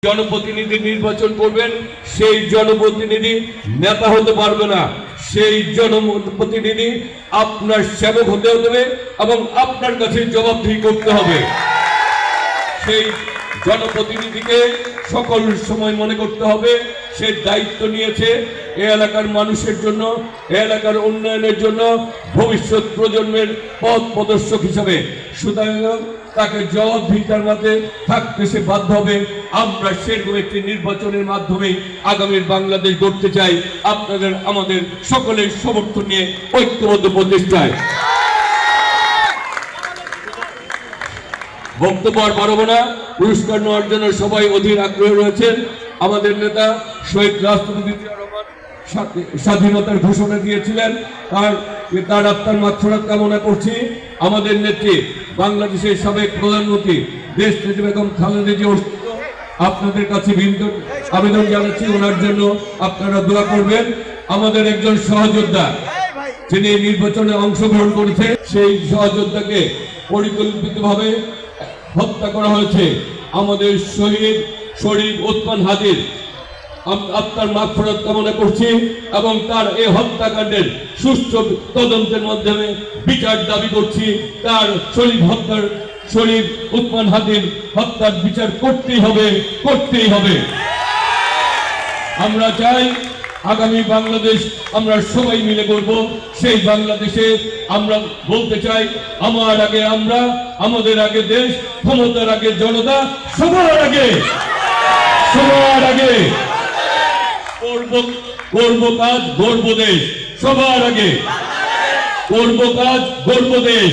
জনপ্রতিনিধি নির্বাচন করবেন, সেই জনপ্রতিনিধি নেতা হতে পারবে না। সেই জনপ্রতিনিধি আপনার সেবক হতে হবে এবং আপনার কাছে জবাবদিহি করতে হবে। সেই জনপ্রতিনিধিকে সকল সময় মনে করতে হবে সে দায়িত্ব নিয়েছে এই এলাকার মানুষের জন্য, এই এলাকার উন্নয়নের জন্য, ভবিষ্যৎ প্রজন্মের পথ প্রদর্শক হিসাবে। সুতরাং তাকে জবাবদিহিতার মাঝে থাকতে সে বাধ্য হবে। আমরা সেরকম একটি নির্বাচনের মাধ্যমে আগামীর বাংলাদেশ গড়তে চাই, আপনাদের আমাদের সকলের সমর্থন নিয়ে ঐক্যবদ্ধ প্রচেষ্টায়। বক্তব্য আর বাড়াবো না, পুরস্কার নেওয়ার জন্য সবাই অধীর আগ্রহ রয়েছেন। আমাদের নেতা শহীদ রাষ্ট্রপতি স্বাধীনতার ঘোষণা দিয়েছিলেন, তার আত্মার মাগফিরাত কামনা করছি। আমাদের নেত্রী বাংলাদেশের সাবেক প্রধানমন্ত্রী দেশ নেত্রী বেগম খালেদা জিয়া আপনাদের কাছে আবেদন জানাচ্ছি, ওনার জন্য আপনারা দোয়া করবেন। আমাদের একজন সহযোদ্ধা যিনি নির্বাচনে অংশগ্রহণ করেছে, সেই সহযোদ্ধাকে পরিকল্পিতভাবে হত্যা করা হয়েছে। আমাদের শহীদ শরীফ ওসমান হাদির আত্মার মাগফিরাত কামনা করছি এবং তার এই হত্যাকাণ্ডের সুষ্ঠু তদন্তের মাধ্যমে বিচার দাবি করছি। তার শরীফ ওসমান হাদির হত্যার বিচার করতেই হবে। আমরা চাই আগামী বাংলাদেশ আমরা সবাই মিলে করব। সেই বাংলাদেশে আমরা বলতে চাই, আমার আগে আমরা, আমাদের আগে দেশ, ক্ষমতার আগে জনতা, সবার আগে করব কাজ গর্ব দেশ, সবার আগে করব কাজ গর্ব দেশ।